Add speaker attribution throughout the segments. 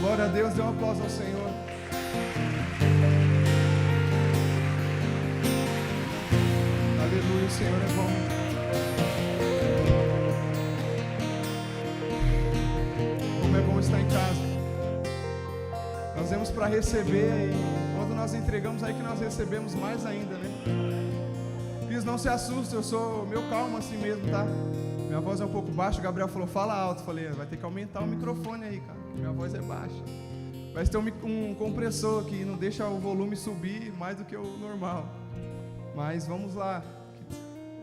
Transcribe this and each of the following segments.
Speaker 1: Glória a Deus, dê um aplauso ao Senhor. Aleluia, o Senhor é bom. Como é bom estar em casa. Nós vemos para receber e quando nós entregamos aí que nós recebemos mais ainda, né? Filhos, não se assustem, eu sou meio calmo assim mesmo, tá? Minha voz é um pouco baixa, o Gabriel falou, fala alto. Falei, vai ter que aumentar o microfone aí, cara, porque minha voz é baixa. Vai ter um compressor que não deixa o volume subir mais do que o normal. Mas vamos lá,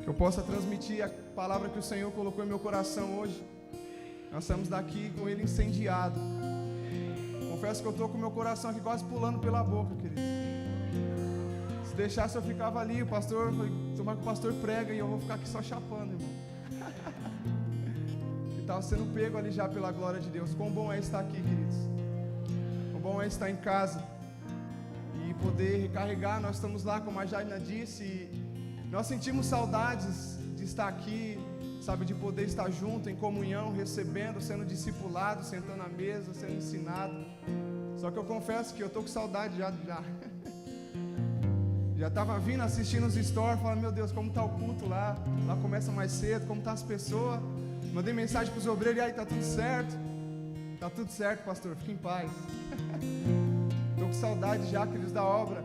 Speaker 1: que eu possa transmitir a palavra que o Senhor colocou em meu coração hoje. Nós estamos daqui com ele incendiado. Confesso que eu estou com o meu coração aqui quase pulando pela boca, querido. Se deixasse eu ficava ali, o pastor, tomara que o pastor prega e eu vou ficar aqui só chapando, irmão. E estava sendo pego ali já pela glória de Deus. Quão bom é estar aqui, queridos. Quão bom é estar em casa e poder recarregar. Nós estamos lá, como a Jaina disse, e nós sentimos saudades de estar aqui, sabe, de poder estar junto em comunhão, recebendo, sendo discipulado, sentando à mesa, sendo ensinado. Só que eu confesso que eu estou com saudade já. Já estava vindo, assistindo os stories, falando, meu Deus, como está o culto lá? Lá começa mais cedo, como estão as pessoas? Mandei mensagem para os obreiros, e aí, está tudo certo? Está tudo certo, pastor, fique em paz. Estou com saudade já, queridos, da obra,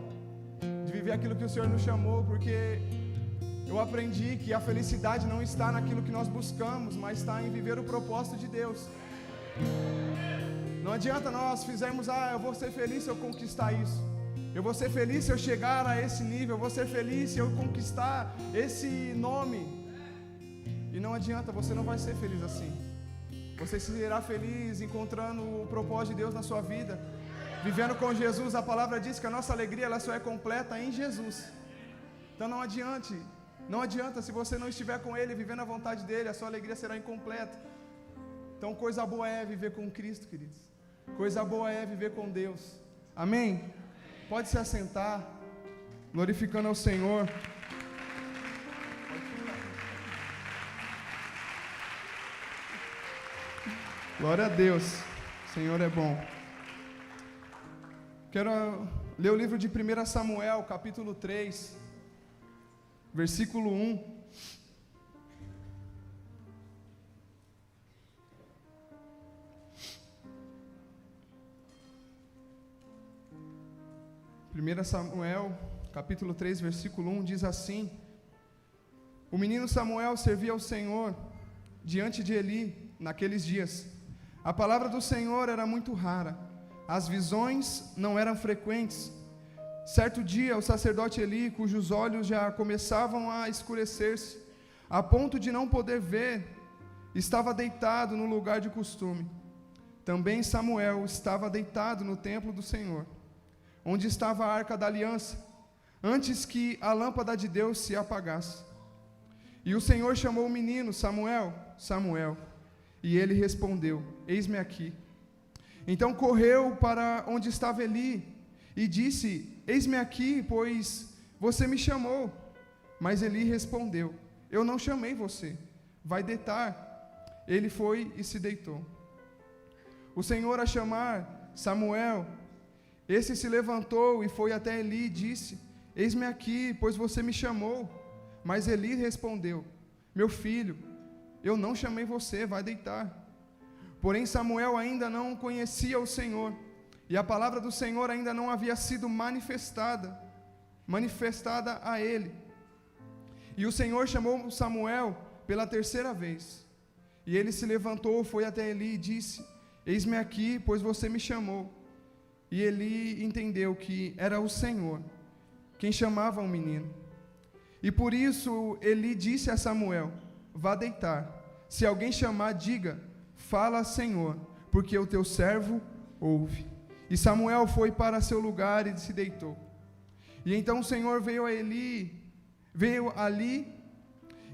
Speaker 1: de viver aquilo que o Senhor nos chamou, porque eu aprendi que a felicidade não está naquilo que nós buscamos, mas está em viver o propósito de Deus. Não adianta nós fizermos, eu vou ser feliz se eu conquistar isso. Eu vou ser feliz se eu chegar a esse nível. Eu vou ser feliz se eu conquistar esse nome. E não adianta, você não vai ser feliz assim. Você será feliz encontrando o propósito de Deus na sua vida, vivendo com Jesus. A palavra diz que a nossa alegria ela só é completa em Jesus. Então não adianta se você não estiver com Ele, vivendo a vontade dEle, a sua alegria será incompleta. Então coisa boa é viver com Cristo, queridos. Coisa boa é viver com Deus. Amém? Pode se assentar, glorificando ao Senhor. Glória a Deus, o Senhor é bom. Quero ler o livro de 1 Samuel, capítulo 3, versículo 1. Primeira Samuel, capítulo 3, versículo 1, diz assim: O menino Samuel servia ao Senhor diante de Eli naqueles dias. A palavra do Senhor era muito rara, as visões não eram frequentes. Certo dia, o sacerdote Eli, cujos olhos já começavam a escurecer-se, a ponto de não poder ver, estava deitado no lugar de costume. Também Samuel estava deitado no templo do Senhor, onde estava a arca da aliança, antes que a lâmpada de Deus se apagasse. E o Senhor chamou o menino, Samuel, Samuel, e ele respondeu, eis-me aqui. Então correu para onde estava Eli, e disse, eis-me aqui, pois você me chamou. Mas Eli respondeu, eu não chamei você, vai deitar. Ele foi e se deitou. O Senhor a chamar, Samuel, esse se levantou e foi até Eli e disse, eis-me aqui, pois você me chamou. Mas Eli respondeu, meu filho, eu não chamei você, vai deitar. Porém Samuel ainda não conhecia o Senhor, e a palavra do Senhor ainda não havia sido manifestada a ele. E o Senhor chamou Samuel pela terceira vez. E ele se levantou, foi até Eli e disse, eis-me aqui, pois você me chamou. E Eli entendeu que era o Senhor quem chamava o menino. E por isso Eli disse a Samuel, vá deitar. Se alguém chamar, diga, fala, Senhor, porque o teu servo ouve. E Samuel foi para seu lugar e se deitou. E então o Senhor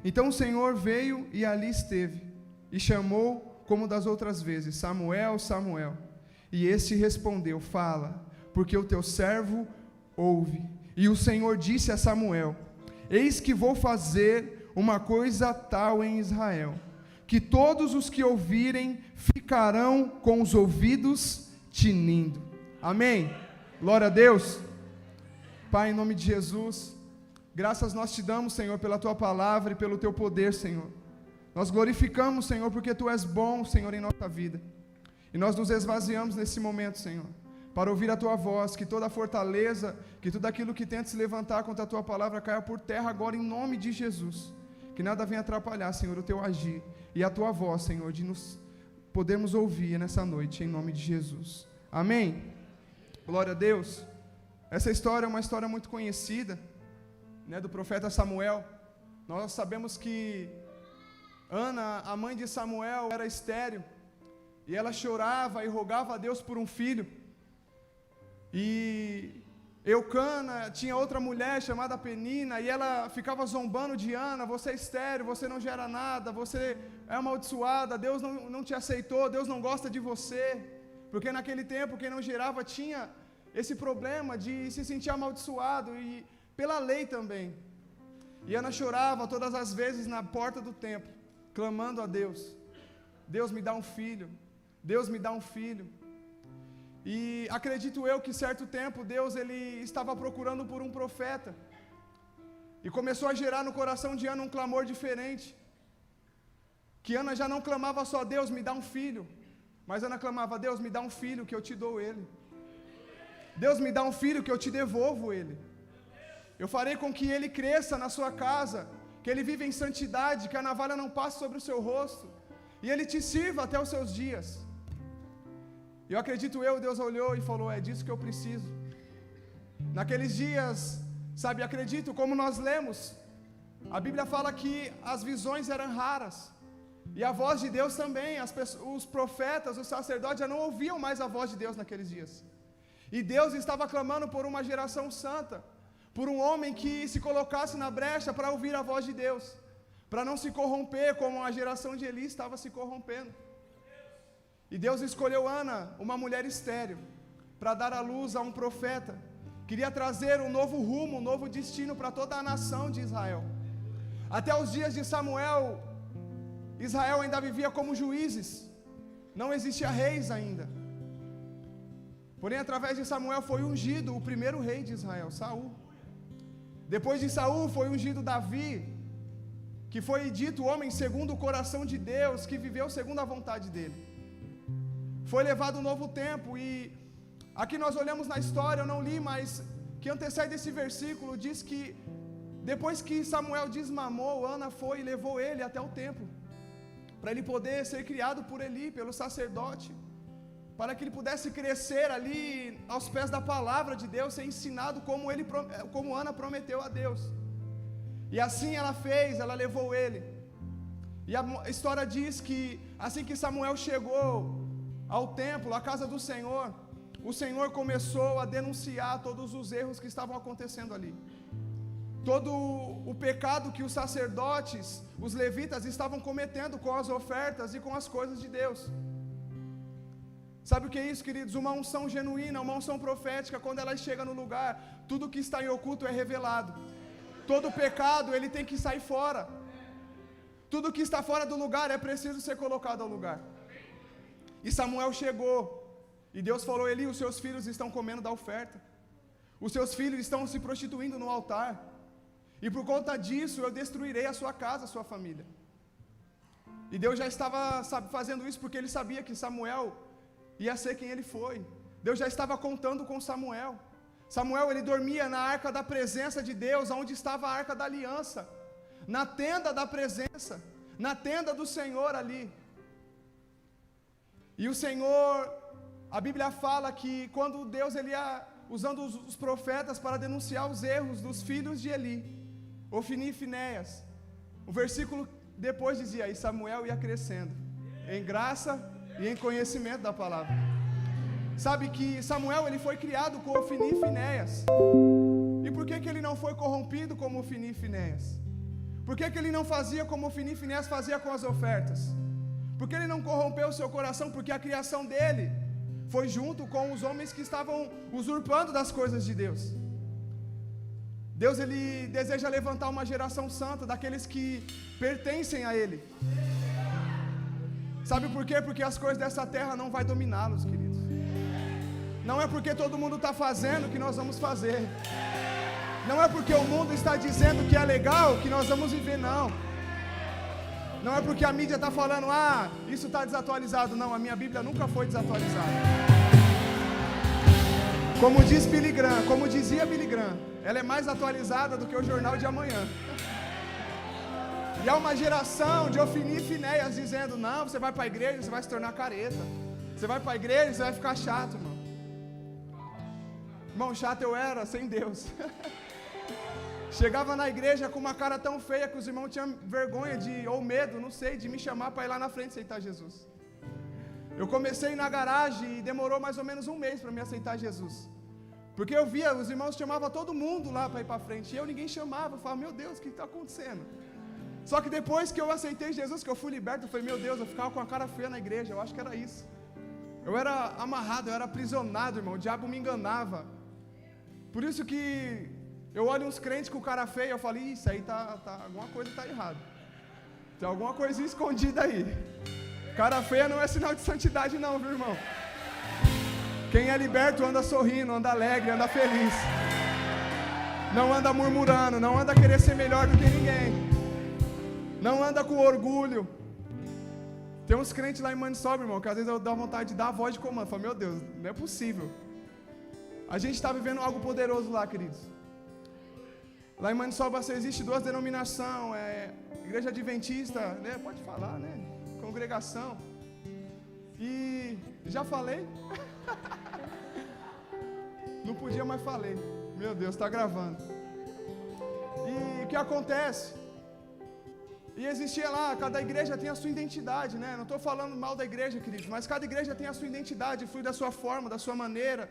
Speaker 1: Então o Senhor veio e ali esteve, e chamou como das outras vezes, Samuel, Samuel. E este respondeu, fala, porque o teu servo ouve. E o Senhor disse a Samuel, eis que vou fazer uma coisa tal em Israel, que todos os que ouvirem ficarão com os ouvidos tinindo. Amém? Glória a Deus. Pai, em nome de Jesus, graças nós te damos, Senhor, pela tua palavra e pelo teu poder, Senhor. Nós glorificamos, Senhor, porque tu és bom, Senhor, em nossa vida. E nós nos esvaziamos nesse momento, Senhor, para ouvir a tua voz, que toda a fortaleza, que tudo aquilo que tenta se levantar contra a tua palavra caia por terra agora, em nome de Jesus. Que nada venha atrapalhar, Senhor, o teu agir e a tua voz, Senhor, de nos podermos ouvir nessa noite, em nome de Jesus. Amém? Glória a Deus. Essa história é uma história muito conhecida, né, do profeta Samuel. Nós sabemos que Ana, a mãe de Samuel, era estéril, e ela chorava e rogava a Deus por um filho. E Eucana tinha outra mulher chamada Penina, e ela ficava zombando de Ana: você é estéril, você não gera nada, você é amaldiçoada, Deus não te aceitou, Deus não gosta de você. Porque naquele tempo quem não gerava tinha esse problema de se sentir amaldiçoado, e pela lei também. E Ana chorava todas as vezes na porta do templo, clamando a Deus: Deus me dá um filho, Deus me dá um filho. E acredito eu que certo tempo Deus ele estava procurando por um profeta, e começou a gerar no coração de Ana um clamor diferente. Que Ana já não clamava só: Deus me dá um filho, mas Ana clamava: Deus me dá um filho que eu te dou ele. Deus me dá um filho que eu te devolvo ele. Eu farei com que ele cresça na sua casa, que ele viva em santidade, que a navalha não passe sobre o seu rosto, e ele te sirva até os seus dias. Eu acredito Deus olhou e falou: é disso que eu preciso. Naqueles dias, sabe, acredito, como nós lemos, a Bíblia fala que as visões eram raras, e a voz de Deus também. Os profetas, os sacerdotes já não ouviam mais a voz de Deus naqueles dias. E Deus estava clamando por uma geração santa, por um homem que se colocasse na brecha para ouvir a voz de Deus, para não se corromper como a geração de Eli estava se corrompendo. E Deus escolheu Ana, uma mulher estéril, para dar à luz a um profeta. Queria trazer um novo rumo, um novo destino para toda a nação de Israel. Até os dias de Samuel, Israel ainda vivia como juízes, não existia reis ainda. Porém, através de Samuel foi ungido o primeiro rei de Israel, Saul. Depois de Saul foi ungido Davi, que foi dito homem segundo o coração de Deus, que viveu segundo a vontade dele. Foi levado um novo tempo, e aqui nós olhamos na história, eu não li, mas que antecede esse versículo, diz que depois que Samuel desmamou, Ana foi e levou ele até o templo, para ele poder ser criado por Eli, pelo sacerdote, para que ele pudesse crescer ali aos pés da palavra de Deus, ser ensinado como Ana prometeu a Deus. E assim ela fez, ela levou ele. E a história diz que assim que Samuel chegou ao templo, à casa do Senhor, o Senhor começou a denunciar todos os erros que estavam acontecendo ali. Todo o pecado que os sacerdotes, os levitas, estavam cometendo com as ofertas e com as coisas de Deus. Sabe o que é isso, queridos? Uma unção genuína, uma unção profética, quando ela chega no lugar, tudo que está em oculto é revelado. Todo pecado, ele tem que sair fora. Tudo que está fora do lugar é preciso ser colocado ao lugar. E Samuel chegou, e Deus falou: Eli, os seus filhos estão comendo da oferta, os seus filhos estão se prostituindo no altar, e por conta disso eu destruirei a sua casa, a sua família. E Deus já estava fazendo isso porque ele sabia que Samuel ia ser quem ele foi. Deus já estava contando com Samuel. Samuel, ele dormia na arca da presença de Deus, onde estava a arca da aliança, na tenda da presença, na tenda do Senhor ali. E o Senhor, a Bíblia fala que quando Deus ele ia usando os profetas para denunciar os erros dos filhos de Eli, Ofni e Finéias, o versículo depois dizia: e Samuel ia crescendo em graça e em conhecimento da palavra. Sabe que Samuel ele foi criado com Ofni e Finéias. E por que ele não foi corrompido como Ofni e Finéias? Por que ele não fazia como Ofni e Finéias fazia com as ofertas? Porque ele não corrompeu o seu coração? Porque a criação dele foi junto com os homens que estavam usurpando das coisas de Deus. Deus ele deseja levantar uma geração santa, daqueles que pertencem a Ele. Sabe por quê? Porque as coisas dessa terra não vai dominá-los, queridos. Não é porque todo mundo está fazendo que nós vamos fazer. Não é porque o mundo está dizendo que é legal que nós vamos viver, não. Não é porque a mídia está falando, isso está desatualizado. Não, a minha Bíblia nunca foi desatualizada. Como dizia Billy Graham, ela é mais atualizada do que o jornal de amanhã. E há uma geração de Ofni e Finéias dizendo, não, você vai para a igreja, você vai se tornar careta. Você vai para a igreja, você vai ficar chato, irmão. Irmão, chato eu era, sem Deus. Chegava na igreja com uma cara tão feia que os irmãos tinham vergonha ou medo, não sei, de me chamar para ir lá na frente aceitar Jesus. Eu comecei na garagem e demorou mais ou menos um mês para me aceitar Jesus. Porque eu via, os irmãos chamavam todo mundo lá para ir para frente, e eu ninguém chamava. Eu falava, meu Deus, o que está acontecendo? Só que depois que eu aceitei Jesus, que eu fui liberto, eu falei, meu Deus, eu ficava com a cara feia na igreja, eu acho que era isso. Eu era amarrado, eu era aprisionado, irmão, o diabo me enganava. Por isso que eu olho uns crentes com cara feia, eu falo, isso aí alguma coisa está errada. Tem alguma coisinha escondida aí. Cara feia não é sinal de santidade não, viu, irmão? Quem é liberto anda sorrindo, anda alegre, anda feliz. Não anda murmurando, não anda querer ser melhor do que ninguém. Não anda com orgulho. Tem uns crentes lá em Maniçoba, irmão, que às vezes eu dou vontade de dar a voz de comando. Eu falo, meu Deus, não é possível. A gente está vivendo algo poderoso lá, queridos. Lá em Maniçoba existe duas denominações, Igreja Adventista, né? Pode falar, né? Congregação. E já falei? Não podia, mas falei. Meu Deus, está gravando. E o que acontece? E existia lá, cada igreja tem a sua identidade, né? Não estou falando mal da igreja, queridos, mas cada igreja tem a sua identidade, flui da sua forma, da sua maneira.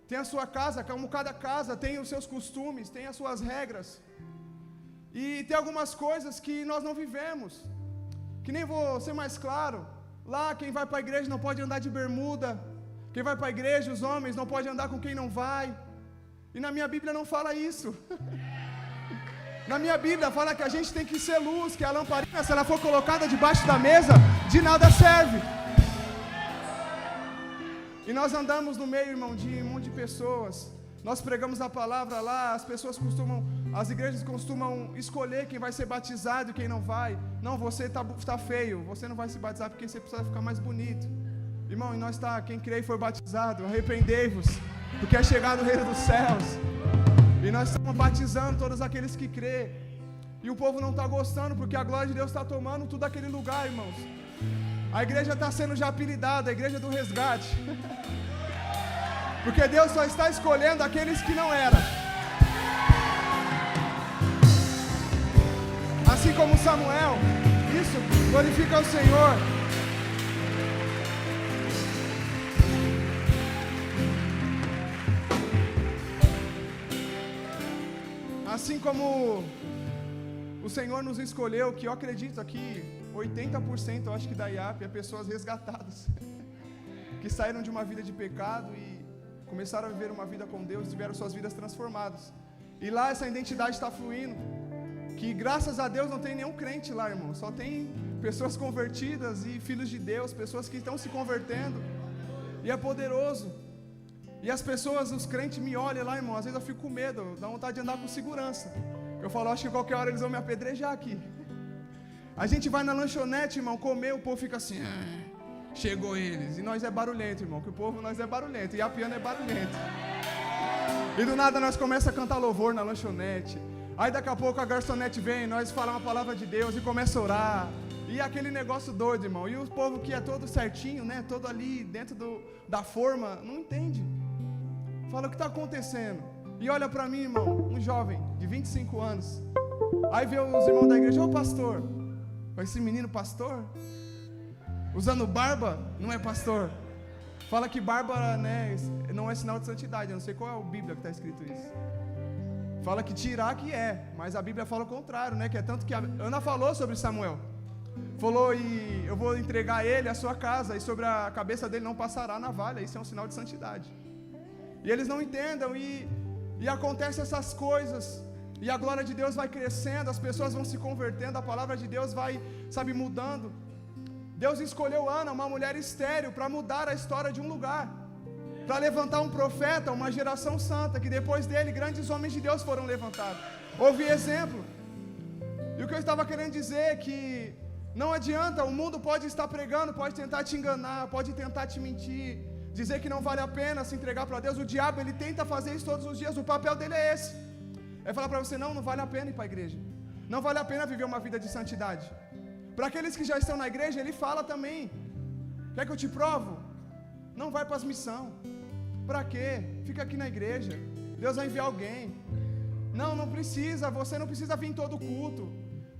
Speaker 1: Tem a sua casa, como cada casa tem os seus costumes, tem as suas regras. E tem algumas coisas que nós não vivemos. Que nem vou ser mais claro. Lá quem vai para a igreja não pode andar de bermuda. Quem vai para a igreja, os homens, não pode andar com quem não vai. E na minha Bíblia não fala isso. Na minha Bíblia fala que a gente tem que ser luz, que a lamparina, se ela for colocada debaixo da mesa, de nada serve. E nós andamos no meio, irmão, de um monte de pessoas. Nós pregamos a palavra lá, as igrejas costumam escolher quem vai ser batizado e quem não vai. Não, você tá feio, você não vai se batizar porque você precisa ficar mais bonito. Irmão, e quem crê e foi batizado, arrependei-vos, porque é chegado o reino dos céus. E nós estamos batizando todos aqueles que crê. E o povo não está gostando, porque a glória de Deus está tomando tudo aquele lugar, irmãos. A igreja está sendo já apelidada, a igreja do resgate. Porque Deus só está escolhendo aqueles que não eram. Assim como Samuel, isso glorifica o Senhor. Assim como o Senhor nos escolheu, que eu acredito aqui, 80% eu acho que da IAP é pessoas resgatadas, que saíram de uma vida de pecado e começaram a viver uma vida com Deus, tiveram suas vidas transformadas. E lá essa identidade está fluindo, que graças a Deus não tem nenhum crente lá, irmão, só tem pessoas convertidas e filhos de Deus, pessoas que estão se convertendo, e é poderoso. E as pessoas, os crentes me olham lá, irmão, às vezes eu fico com medo, dá vontade de andar com segurança. Eu falo, acho que qualquer hora eles vão me apedrejar aqui. A gente vai na lanchonete, irmão, comer, o povo fica assim, chegou eles. E nós é barulhento, irmão, que o povo nós é barulhento, e a piano é barulhento. E do nada nós começamos a cantar louvor na lanchonete. Aí daqui a pouco a garçonete vem, nós falamos a palavra de Deus e começa a orar. E aquele negócio doido, irmão. E o povo que é todo certinho, né, todo ali dentro da forma, não entende. Fala, o que está acontecendo? E olha para mim, irmão, um jovem de 25 anos. Aí vê os irmãos da igreja, ô pastor, esse menino pastor? Usando barba, não é pastor. Fala que barba, né, não é sinal de santidade. Eu não sei qual é a Bíblia que está escrito isso. Fala que tirar que é, mas a Bíblia fala o contrário, né? Que é tanto que a Ana falou sobre Samuel. Falou, e eu vou entregar ele a sua casa, e sobre a cabeça dele não passará navalha. Isso é um sinal de santidade. E eles não entendam, e acontecem essas coisas, e a glória de Deus vai crescendo, as pessoas vão se convertendo, a palavra de Deus vai, mudando. Deus escolheu Ana, uma mulher estéril, para mudar a história de um lugar, para levantar um profeta, uma geração santa, que depois dele grandes homens de Deus foram levantados. Houve exemplo. E o que eu estava querendo dizer é que não adianta, o mundo pode estar pregando, pode tentar te enganar, pode tentar te mentir, dizer que não vale a pena se entregar para Deus. O diabo, ele tenta fazer isso todos os dias. O papel dele é esse, é falar para você, não vale a pena ir para a igreja, não vale a pena viver uma vida de santidade. Para aqueles que já estão na igreja, ele fala também, quer que eu te provo? Não vai para as missões. Para quê? Fica aqui na igreja, Deus vai enviar alguém. Não precisa, você não precisa vir em todo culto.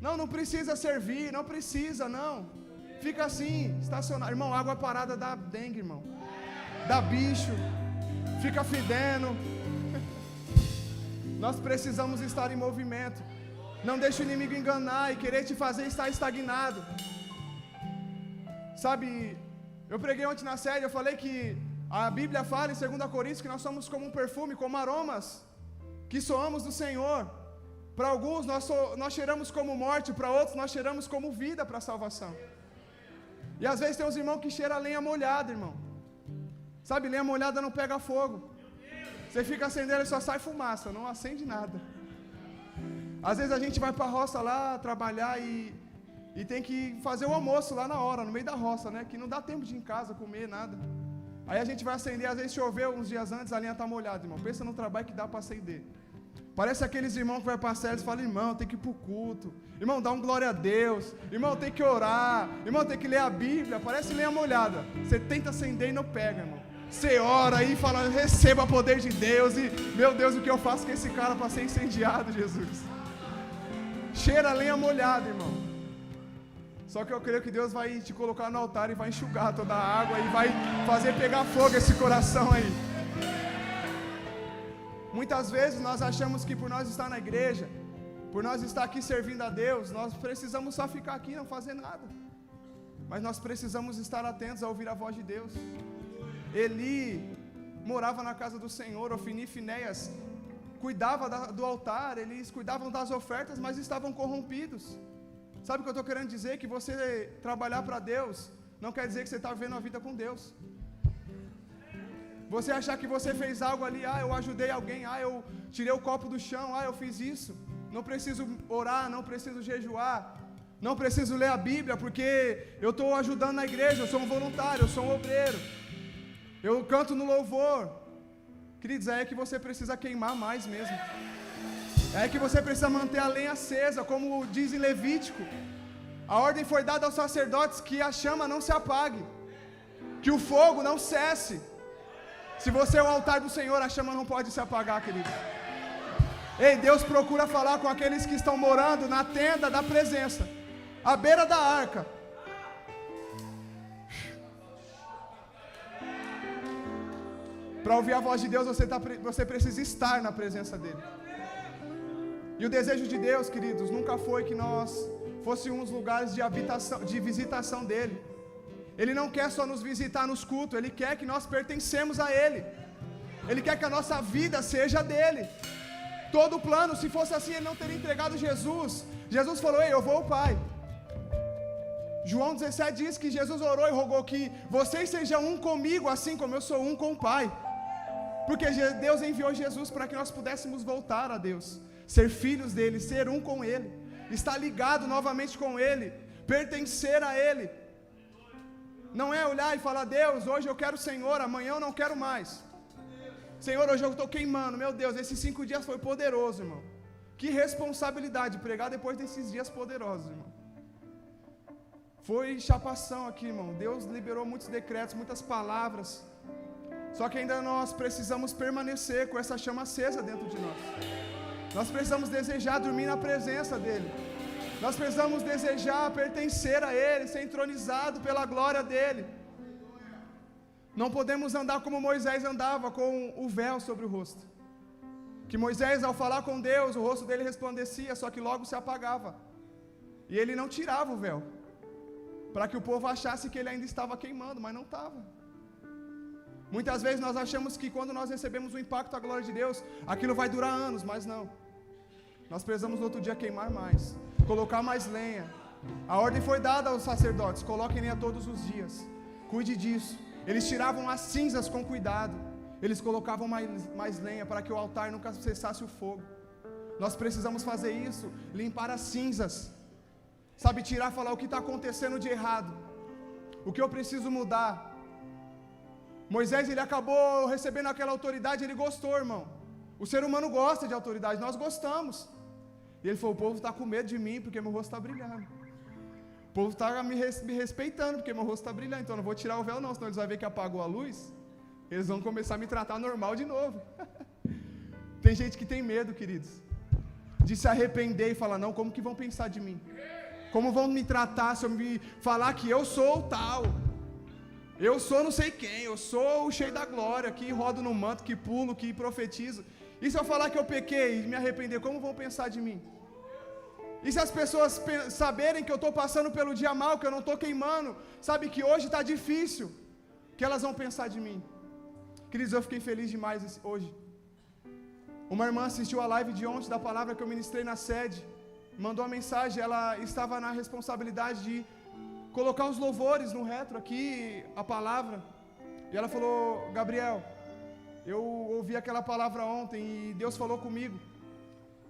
Speaker 1: Não precisa servir, não precisa, não. Fica assim, estacionado. Irmão, água parada dá dengue, irmão. Dá bicho, fica fedendo. Nós precisamos estar em movimento. Não deixe o inimigo enganar e querer te fazer estar estagnado. Sabe, eu preguei ontem na série, eu falei que a Bíblia fala em 2 Coríntios que nós somos como um perfume, como aromas que soamos do Senhor. Para alguns nós cheiramos como morte, para outros nós cheiramos como vida para a salvação. E às vezes tem uns irmãos que cheiram a lenha molhada, irmão. Sabe, lenha molhada não pega fogo. Você fica acendendo e só sai fumaça, não acende nada. Às vezes a gente vai para a roça lá trabalhar e tem que fazer o almoço lá na hora, no meio da roça, né? Que não dá tempo de ir em casa comer nada. Aí a gente vai acender, às vezes choveu uns dias antes, a lenha está molhada, irmão. Pensa no trabalho que dá para acender. Parece aqueles irmãos que vai para a série e falam, irmão, tem que ir para o culto. Irmão, dá um glória a Deus. Irmão, tem que orar. Irmão, tem que ler a Bíblia. Parece lenha molhada. Você tenta acender e não pega, irmão. Você ora aí e fala, receba o poder de Deus. E, meu Deus, o que eu faço com esse cara para ser incendiado, Jesus? Cheira a lenha molhada, irmão. Só que eu creio que Deus vai te colocar no altar e vai enxugar toda a água e vai fazer pegar fogo esse coração aí. Muitas vezes nós achamos que por nós estar na igreja, por nós estar aqui servindo a Deus, nós precisamos só ficar aqui e não fazer nada. Mas nós precisamos estar atentos a ouvir a voz de Deus. Eli morava na casa do Senhor, Ofni e Finéias cuidava do altar, eles cuidavam das ofertas, mas estavam corrompidos. Sabe o que eu estou querendo dizer? Que você trabalhar para Deus não quer dizer que você está vivendo a vida com Deus. Você achar que você fez algo ali, eu ajudei alguém, eu tirei o copo do chão, eu fiz isso. Não preciso orar, não preciso jejuar, não preciso ler a Bíblia, porque eu estou ajudando na igreja, eu sou um voluntário, eu sou um obreiro. Eu canto no louvor. Queridos, é que você precisa queimar mais mesmo. É que você precisa manter a lenha acesa, como diz em Levítico. A ordem foi dada aos sacerdotes que a chama não se apague, que o fogo não cesse. Se você é o altar do Senhor, a chama não pode se apagar, querido. Ei, Deus procura falar com aqueles que estão morando na tenda da presença, à beira da arca. Para ouvir a voz de Deus, você precisa estar na presença dEle. E o desejo de Deus, queridos, nunca foi que nós fôssemos lugares de habitação, de visitação dEle. Ele não quer só nos visitar nos cultos, Ele quer que nós pertencemos a Ele. Ele quer que a nossa vida seja dEle. Todo o plano, se fosse assim, Ele não teria entregado Jesus. Jesus falou, eu vou ao Pai. João 17 diz que Jesus orou e rogou que vocês sejam um comigo, assim como eu sou um com o Pai. Porque Deus enviou Jesus para que nós pudéssemos voltar a Deus, ser filhos dEle, ser um com Ele, estar ligado novamente com Ele, pertencer a Ele. Não é olhar e falar, Deus, hoje eu quero o Senhor, amanhã eu não quero mais. Senhor, hoje eu estou queimando, meu Deus, esses 5 dias foi poderoso, irmão. Que responsabilidade pregar depois desses dias poderosos, irmão. Foi chapação aqui, irmão. Deus liberou muitos decretos, muitas palavras. Só que ainda nós precisamos permanecer com essa chama acesa dentro de nós. Nós precisamos desejar dormir na presença dEle. Nós precisamos desejar pertencer a Ele, ser entronizado pela glória dEle. Não podemos andar como Moisés andava, com o véu sobre o rosto. Que Moisés, ao falar com Deus, o rosto dele resplandecia, só que logo se apagava. E ele não tirava o véu, para que o povo achasse que ele ainda estava queimando, mas não estava. Muitas vezes nós achamos que quando nós recebemos o impacto da glória de Deus, aquilo vai durar anos, mas não. Nós precisamos no outro dia queimar mais, colocar mais lenha. A ordem foi dada aos sacerdotes, coloquem lenha todos os dias, cuide disso. Eles tiravam as cinzas com cuidado, eles colocavam mais lenha para que o altar nunca cessasse o fogo. Nós precisamos fazer isso, limpar as cinzas, sabe, tirar, falar o que está acontecendo de errado, o que eu preciso mudar. Moisés, ele acabou recebendo aquela autoridade, ele gostou, irmão. O ser humano gosta de autoridade, nós gostamos. E ele falou, o povo está com medo de mim, porque meu rosto está brilhando. O povo está me respeitando, porque meu rosto está brilhando, então eu não vou tirar o véu não, senão eles vão ver que apagou a luz, eles vão começar a me tratar normal de novo. Tem gente que tem medo, queridos, de se arrepender e falar, não, como que vão pensar de mim? Como vão me tratar se eu me falar que eu sou o tal? Eu sou não sei quem, eu sou o cheio da glória, que rodo no manto, que pulo, que profetizo. E se eu falar que eu pequei e me arrepender, como vão pensar de mim? E se as pessoas saberem que eu estou passando pelo dia mal, que eu não estou queimando, sabe que hoje está difícil, que elas vão pensar de mim? Queridos, eu fiquei feliz demais hoje. Uma irmã assistiu a live de ontem da palavra que eu ministrei na sede, mandou uma mensagem, ela estava na responsabilidade de colocar os louvores no retro aqui, a palavra, e ela falou, Gabriel, eu ouvi aquela palavra ontem e Deus falou comigo,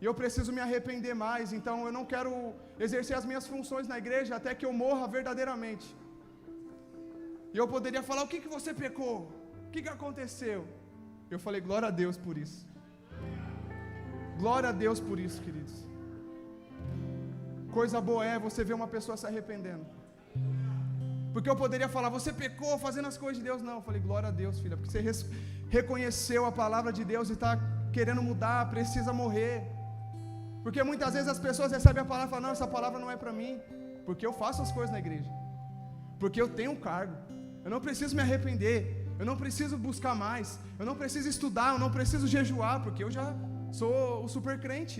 Speaker 1: e eu preciso me arrepender mais, então eu não quero exercer as minhas funções na igreja até que eu morra verdadeiramente. E eu poderia falar, o que você pecou? O que aconteceu? Eu falei, glória a Deus por isso. Glória a Deus por isso, queridos. Coisa boa é você ver uma pessoa se arrependendo. Porque eu poderia falar, você pecou fazendo as coisas de Deus. Não, eu falei, glória a Deus, filha, porque você reconheceu a palavra de Deus e está querendo mudar, precisa morrer. Porque muitas vezes as pessoas recebem a palavra e falam, não, essa palavra não é para mim, porque eu faço as coisas na igreja, porque eu tenho um cargo, eu não preciso me arrepender, eu não preciso buscar mais, eu não preciso estudar, eu não preciso jejuar, porque eu já sou o super crente,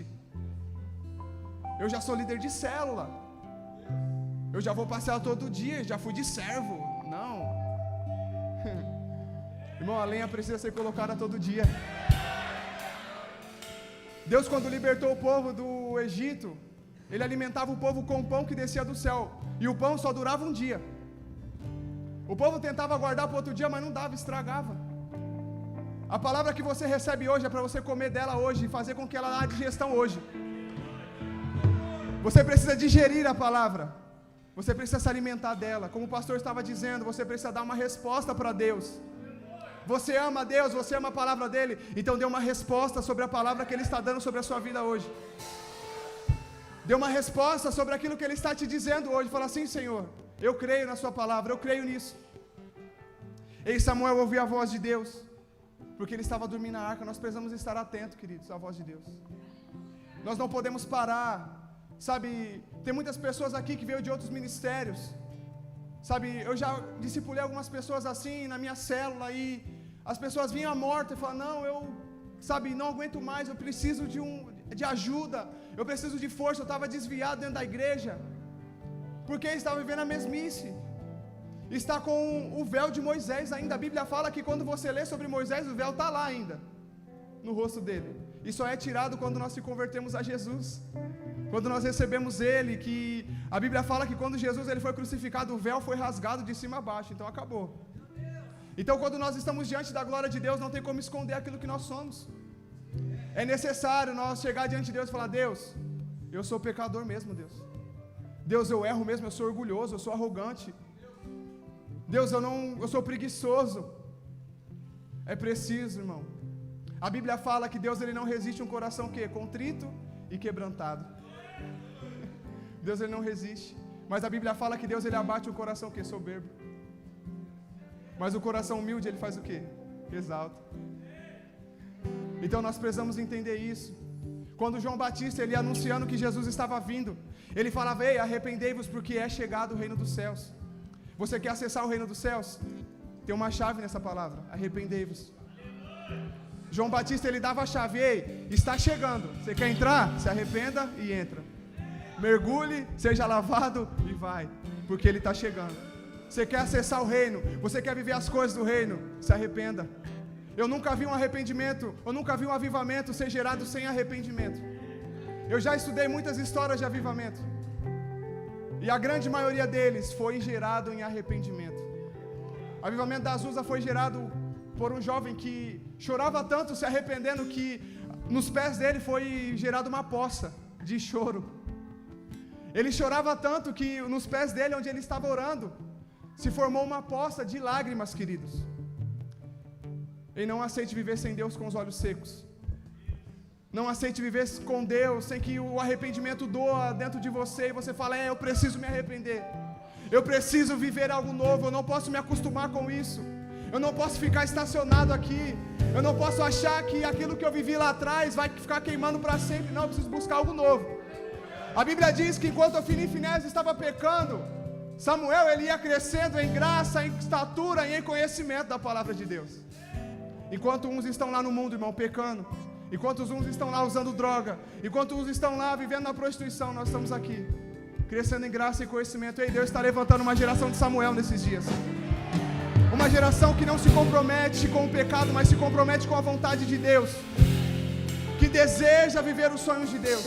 Speaker 1: eu já sou líder de célula, eu já vou passear todo dia, já fui de servo. Não. Irmão, a lenha precisa ser colocada todo dia. Deus, quando libertou o povo do Egito, Ele alimentava o povo com o pão que descia do céu, e o pão só durava um dia. O povo tentava guardar para outro dia, mas não dava, estragava. A palavra que você recebe hoje é para você comer dela hoje, e fazer com que ela dê digestão hoje. Você precisa digerir a palavra, você precisa se alimentar dela. Como o pastor estava dizendo, você precisa dar uma resposta para Deus. Você ama Deus, você ama a palavra dele, então dê uma resposta sobre a palavra que ele está dando sobre a sua vida hoje. Dê uma resposta sobre aquilo que ele está te dizendo hoje. Fala assim, Senhor, eu creio na sua palavra, eu creio nisso. E Samuel ouviu a voz de Deus, porque ele estava dormindo na arca. Nós precisamos estar atentos, queridos, à voz de Deus. Nós não podemos parar, sabe, tem muitas pessoas aqui que veio de outros ministérios, sabe, eu já discipulei algumas pessoas assim na minha célula, e as pessoas vinham mortas e falavam, não, eu, sabe, não aguento mais, eu preciso de ajuda, eu preciso de força, eu estava desviado dentro da igreja, porque estava vivendo a mesmice, está com o véu de Moisés ainda. A Bíblia fala que quando você lê sobre Moisés, o véu está lá ainda, no rosto dele, e só é tirado quando nós se convertemos a Jesus, quando nós recebemos Ele, que a Bíblia fala que quando Jesus ele foi crucificado, o véu foi rasgado de cima a baixo, então acabou. Então quando nós estamos diante da glória de Deus, não tem como esconder aquilo que nós somos. É necessário nós chegar diante de Deus e falar, Deus, eu sou pecador mesmo, Deus. Deus, eu erro mesmo, eu sou orgulhoso, eu sou arrogante. Deus, eu sou preguiçoso. É preciso, irmão. A Bíblia fala que Deus ele não resiste um coração que contrito e quebrantado. Deus ele não resiste. Mas a Bíblia fala que Deus ele abate o coração que soberbo. Mas o coração humilde ele faz o quê? Exalta. Então nós precisamos entender isso. Quando João Batista ele anunciando que Jesus estava vindo, ele falava, ei, arrependei-vos porque é chegado o reino dos céus. Você quer acessar o reino dos céus? Tem uma chave nessa palavra, arrependei-vos. João Batista ele dava a chave, ei, está chegando, você quer entrar? Se arrependa e entra. Mergulhe, seja lavado e vai, porque ele está chegando. Você quer acessar o reino, você quer viver as coisas do reino, se arrependa. Eu nunca vi um arrependimento, eu nunca vi um avivamento ser gerado sem arrependimento. Eu já estudei muitas histórias de avivamento, e a grande maioria deles foi gerado em arrependimento. O avivamento da Azusa foi gerado por um jovem que chorava tanto, se arrependendo, que nos pés dele foi gerada uma poça de choro. Ele chorava tanto que nos pés dele, onde ele estava orando, se formou uma poça de lágrimas, queridos. E não aceite viver sem Deus com os olhos secos. Não aceite viver com Deus sem que o arrependimento doa dentro de você e você fala, eu preciso me arrepender. Eu preciso viver algo novo, eu não posso me acostumar com isso. Eu não posso ficar estacionado aqui. Eu não posso achar que aquilo que eu vivi lá atrás vai ficar queimando para sempre. Não, eu preciso buscar algo novo. A Bíblia diz que enquanto Ofni e Finéias estava pecando, Samuel ele ia crescendo em graça, em estatura e em conhecimento da palavra de Deus. Enquanto uns estão lá no mundo, irmão, pecando, enquanto uns estão lá usando droga, enquanto uns estão lá vivendo na prostituição, nós estamos aqui, crescendo em graça e conhecimento. Ei, Deus está levantando uma geração de Samuel nesses dias. Uma geração que não se compromete com o pecado, mas se compromete com a vontade de Deus, que deseja viver os sonhos de Deus.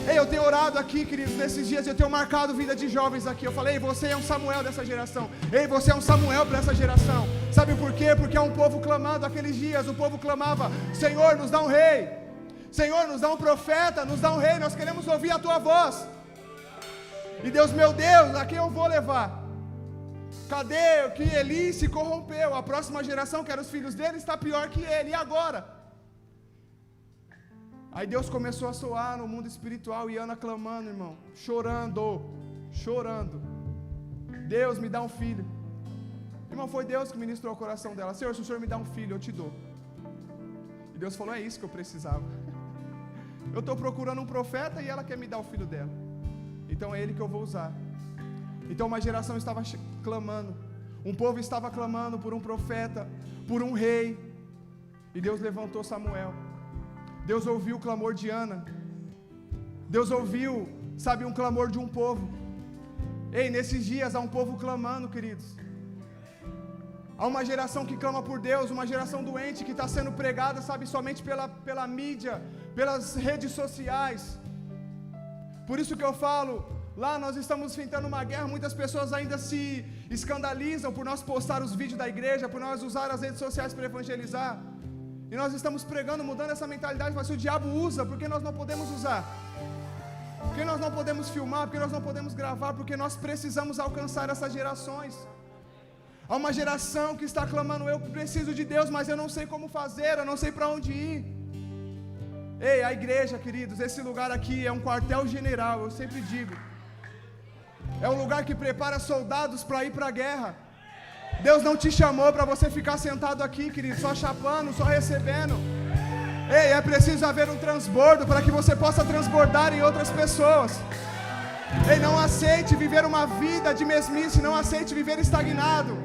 Speaker 1: Ei, eu tenho orado aqui, queridos, nesses dias eu tenho marcado vida de jovens aqui. Eu falei, ei, você é um Samuel dessa geração. Ei, você é um Samuel para essa geração. Sabe por quê? Porque é um povo clamando. Aqueles dias o povo clamava, Senhor, nos dá um rei. Senhor, nos dá um profeta, nos dá um rei. Nós queremos ouvir a tua voz. E Deus, meu Deus, a quem eu vou levar? Cadê que Eli se corrompeu? A próxima geração, que eram os filhos dele, está pior que ele. E agora? Aí Deus começou a soar no mundo espiritual e Ana clamando, irmão, chorando. Deus, me dá um filho. Irmão, foi Deus que ministrou o coração dela. Senhor, se o Senhor me dá um filho, eu te dou. E Deus falou, é isso que eu precisava. Eu estou procurando um profeta e ela quer me dar o filho dela. Então é ele que eu vou usar. Então uma geração estava clamando, um povo estava clamando por um profeta, por um rei. E Deus levantou Samuel. Deus ouviu o clamor de Ana. Deus ouviu, sabe, um clamor de um povo. Ei, nesses dias há um povo clamando, queridos. Há uma geração que clama por Deus, uma geração doente que está sendo pregada, sabe, somente pela mídia, pelas redes sociais. Por isso que eu falo, lá nós estamos enfrentando uma guerra, muitas pessoas ainda se escandalizam por nós postar os vídeos da igreja, por nós usar as redes sociais para evangelizar. E nós estamos pregando, mudando essa mentalidade, mas se o diabo usa, por que nós não podemos usar? Por que nós não podemos filmar? Por que nós não podemos gravar? Porque nós precisamos alcançar essas gerações. Há uma geração que está clamando, eu preciso de Deus, mas eu não sei como fazer, eu não sei para onde ir. Ei, a igreja, queridos, esse lugar aqui é um quartel general, eu sempre digo. É um lugar que prepara soldados para ir para a guerra. Deus não te chamou para você ficar sentado aqui, querido, só chapando, só recebendo. Ei, é preciso haver um transbordo para que você possa transbordar em outras pessoas. Ei, não aceite viver uma vida de mesmice, não aceite viver estagnado.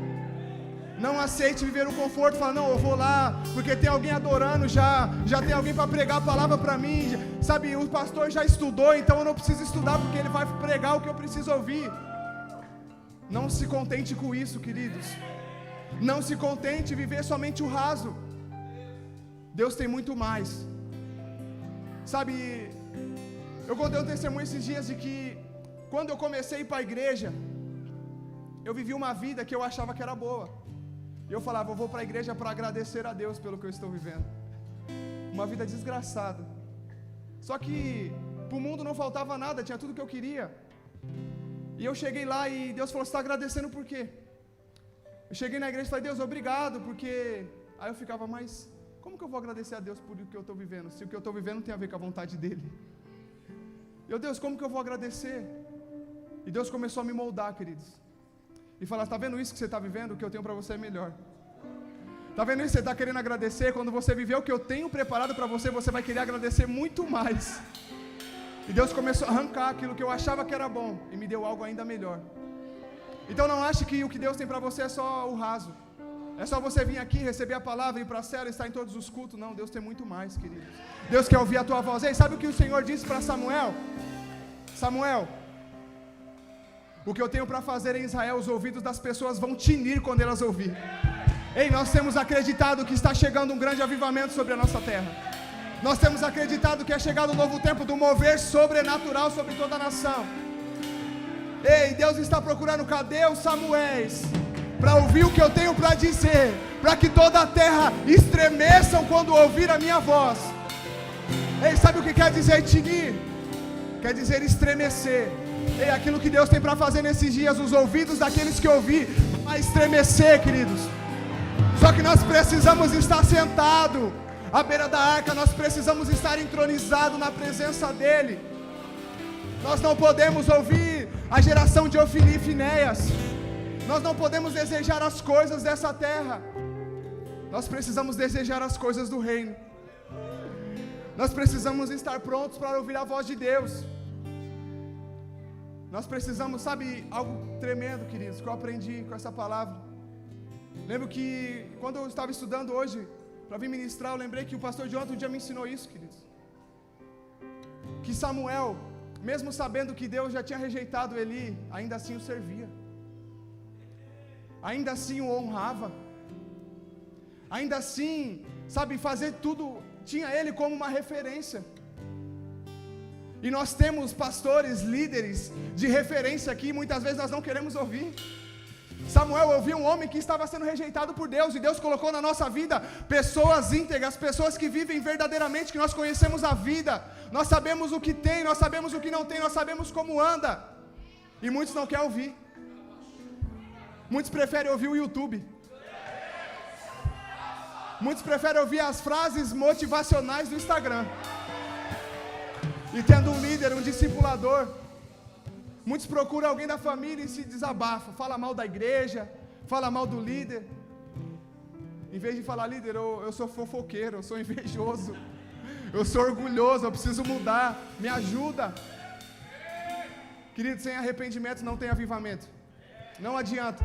Speaker 1: Não aceite viver um conforto, falar, não, eu vou lá, porque tem alguém adorando já tem alguém para pregar a palavra para mim, sabe, o pastor já estudou, então eu não preciso estudar, porque ele vai pregar o que eu preciso ouvir. Não se contente com isso, queridos. Não se contente em viver somente o raso. Deus tem muito mais. Sabe, eu contei um testemunho esses dias de que quando eu comecei a ir para a igreja, eu vivi uma vida que eu achava que era boa. E eu falava, eu vou para a igreja para agradecer a Deus pelo que eu estou vivendo. Uma vida desgraçada. Só que para o mundo não faltava nada, tinha tudo que eu queria. E eu cheguei lá e Deus falou, você está agradecendo por quê? Eu cheguei na igreja e falei, Deus, obrigado, porque... Aí eu ficava, mas como que eu vou agradecer a Deus por o que eu estou vivendo? Se o que eu estou vivendo não tem a ver com a vontade dEle. Eu, Deus, como que eu vou agradecer? E Deus começou a me moldar, queridos. E falar, está vendo isso que você está vivendo? O que eu tenho para você é melhor. Está vendo isso que você está querendo agradecer? Quando você viver o que eu tenho preparado para você, você vai querer agradecer muito mais. E Deus começou a arrancar aquilo que eu achava que era bom e me deu algo ainda melhor. Então não ache que o que Deus tem para você é só o raso. É só você vir aqui, receber a palavra, ir para a cela, estar em todos os cultos. Não, Deus tem muito mais, queridos. Deus quer ouvir a tua voz. Ei, sabe o que o Senhor disse para Samuel? Samuel, o que eu tenho para fazer em Israel, os ouvidos das pessoas vão tinir quando elas ouvirem. Ei, nós temos acreditado que está chegando um grande avivamento sobre a nossa terra. Nós temos acreditado que é chegado um novo tempo do mover sobrenatural sobre toda a nação. Ei, Deus está procurando, cadê os Samuéis para ouvir o que eu tenho para dizer, para que toda a terra estremeçam quando ouvir a minha voz. Ei, sabe o que quer dizer tinir? Quer dizer estremecer. Ei, aquilo que Deus tem para fazer nesses dias, os ouvidos daqueles que ouvir vai estremecer, queridos. Só que nós precisamos estar sentados à beira da arca, nós precisamos estar entronizados na presença dEle. Nós não podemos ouvir a geração de Ofni e Finéias. Nós não podemos desejar as coisas dessa terra. Nós precisamos desejar as coisas do reino. Nós precisamos estar prontos para ouvir a voz de Deus. Nós precisamos, sabe, algo tremendo, queridos, que eu aprendi com essa palavra. Lembro que quando eu estava estudando hoje para vir ministrar, eu lembrei que o pastor Jonathan um dia me ensinou isso, queridos. Que Samuel, mesmo sabendo que Deus já tinha rejeitado Eli, ainda assim o servia. Ainda assim o honrava. Ainda assim, sabe, fazer tudo, tinha ele como uma referência. E nós temos pastores, líderes de referência aqui, muitas vezes nós não queremos ouvir. Samuel ouviu um homem que estava sendo rejeitado por Deus, e Deus colocou na nossa vida pessoas íntegras, pessoas que vivem verdadeiramente, que nós conhecemos a vida, nós sabemos o que tem, nós sabemos o que não tem, nós sabemos como anda, e muitos não querem ouvir, muitos preferem ouvir o YouTube, muitos preferem ouvir as frases motivacionais do Instagram, e tendo um líder, um discipulador, muitos procuram alguém da família e se desabafam, fala mal da igreja, fala mal do líder. Em vez de falar, líder, eu sou fofoqueiro, eu sou invejoso, eu sou orgulhoso, eu preciso mudar, me ajuda. Querido, sem arrependimento não tem avivamento. Não adianta.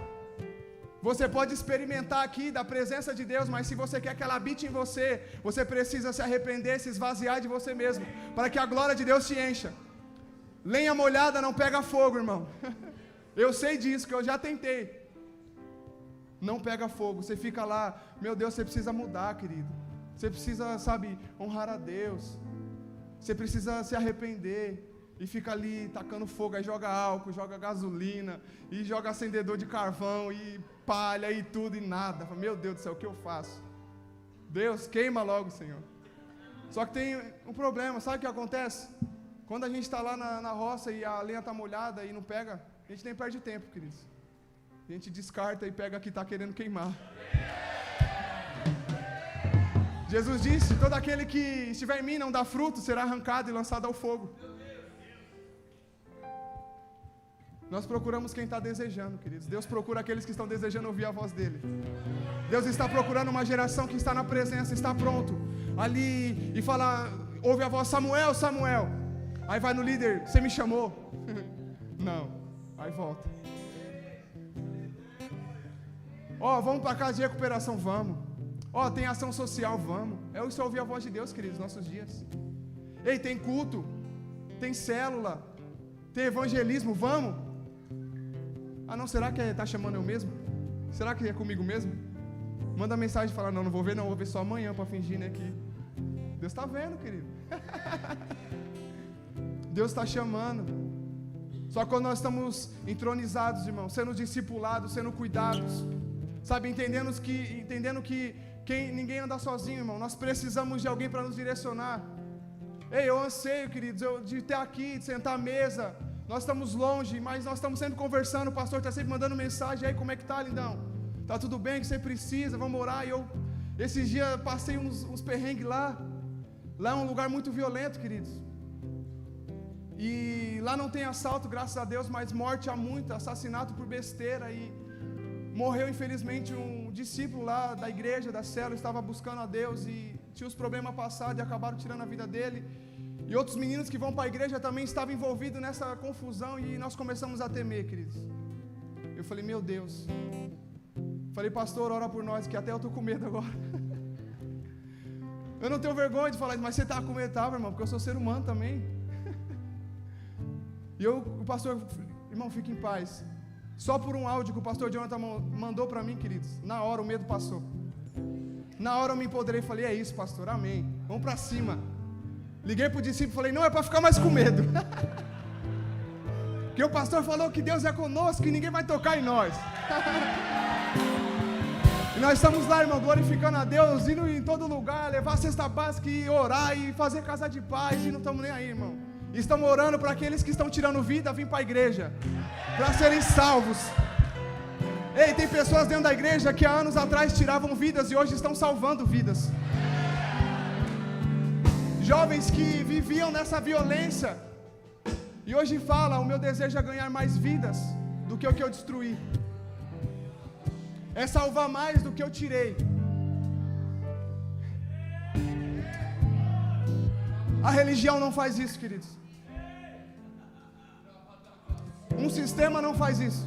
Speaker 1: Você pode experimentar aqui da presença de Deus, mas se você quer que ela habite em você, você precisa se arrepender, se esvaziar de você mesmo, para que a glória de Deus te encha. Lenha molhada não pega fogo, irmão. Eu sei disso, que eu já tentei. Não pega fogo, você fica lá, meu Deus, você precisa mudar, querido. Você precisa, sabe, honrar a Deus. Você precisa se arrepender. E fica ali tacando fogo, aí joga álcool, joga gasolina, e joga acendedor de carvão, e palha, e tudo, e nada. Meu Deus do céu, o que eu faço? Deus, queima logo, Senhor. Só que tem um problema, sabe o que acontece? Quando a gente está lá na roça e a lenha está molhada e não pega, a gente nem perde tempo, queridos. A gente descarta e pega que está querendo queimar. Jesus disse, todo aquele que estiver em mim não dá fruto, será arrancado e lançado ao fogo. Nós procuramos quem está desejando, queridos. Deus procura aqueles que estão desejando ouvir a voz dEle. Deus está procurando uma geração que está na presença, está pronto, ali, e fala, ouve a voz, Samuel, Samuel. Aí vai no líder, você me chamou? Não, aí volta. Vamos para a casa de recuperação, vamos. Tem ação social, vamos. É isso, ouvir a voz de Deus, queridos, nossos dias. Ei, tem culto, tem célula, tem evangelismo, vamos. Não, será que está chamando eu mesmo? Será que é comigo mesmo? Manda mensagem e fala, não vou ver não, vou ver só amanhã para fingir, né, que Deus está vendo, querido. Deus está chamando. Só quando nós estamos entronizados, irmão, sendo discipulados, sendo cuidados, sabe, entendendo que ninguém anda sozinho, irmão. Nós precisamos de alguém para nos direcionar. Ei, eu anseio, queridos, de estar aqui, de sentar à mesa. Nós estamos longe, mas nós estamos sempre conversando. O pastor está sempre mandando mensagem. Aí, como é que tá, lindão? Tá tudo bem? O que você precisa? Vamos orar. E esses dias, passei uns perrengues lá. Lá é um lugar muito violento, queridos. E lá não tem assalto, graças a Deus, mas morte há muito, assassinato por besteira. E morreu, infelizmente, um discípulo lá da igreja, da célula, estava buscando a Deus e tinha os problemas passados e acabaram tirando a vida dele. E outros meninos que vão para a igreja também estavam envolvidos nessa confusão e nós começamos a temer, queridos. Eu falei, meu Deus. Falei, pastor, ora por nós, que até eu estou com medo agora. Eu não tenho vergonha de falar isso, mas você está com medo, tá, irmão? Porque eu sou ser humano também. E o pastor, irmão, fique em paz. Só por um áudio que o pastor Jonathan mandou para mim, queridos, na hora o medo passou. Na hora eu me empoderei e falei, é isso, pastor, amém. Vamos para cima. Liguei para o discípulo e falei, não é para ficar mais com medo. Porque o pastor falou que Deus é conosco, que ninguém vai tocar em nós. Nós estamos lá, irmão, glorificando a Deus, indo em todo lugar, levar a cesta básica e orar e fazer casa de paz, e não estamos nem aí, irmão. Estamos orando para aqueles que estão tirando vida vir para a igreja, para serem salvos. Ei, tem pessoas dentro da igreja que há anos atrás tiravam vidas e hoje estão salvando vidas. Jovens que viviam nessa violência e hoje falam: o meu desejo é ganhar mais vidas do que o que eu destruí, é salvar mais do que eu tirei. A religião não faz isso, queridos. Um sistema não faz isso.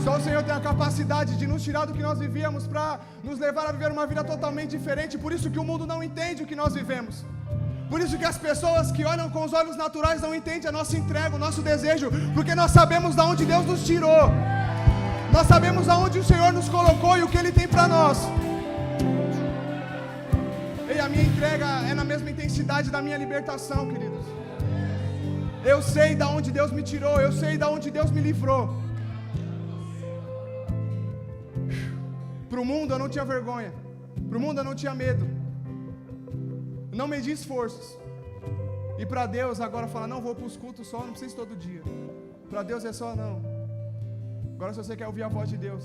Speaker 1: Só o Senhor tem a capacidade de nos tirar do que nós vivíamos para nos levar a viver uma vida totalmente diferente. Por isso que o mundo não entende o que nós vivemos. Por isso que as pessoas que olham com os olhos naturais não entendem a nossa entrega, o nosso desejo, porque nós sabemos de onde Deus nos tirou. Nós sabemos aonde o Senhor nos colocou e o que Ele tem para nós. E a minha entrega é na mesma intensidade da minha libertação, queridos. Eu sei de onde Deus me tirou, eu sei de onde Deus me livrou. Para o mundo eu não tinha vergonha, para o mundo eu não tinha medo, não medi esforços. E para Deus agora fala: não vou para os cultos só, não preciso todo dia. Para Deus é só não. Agora se você quer ouvir a voz de Deus,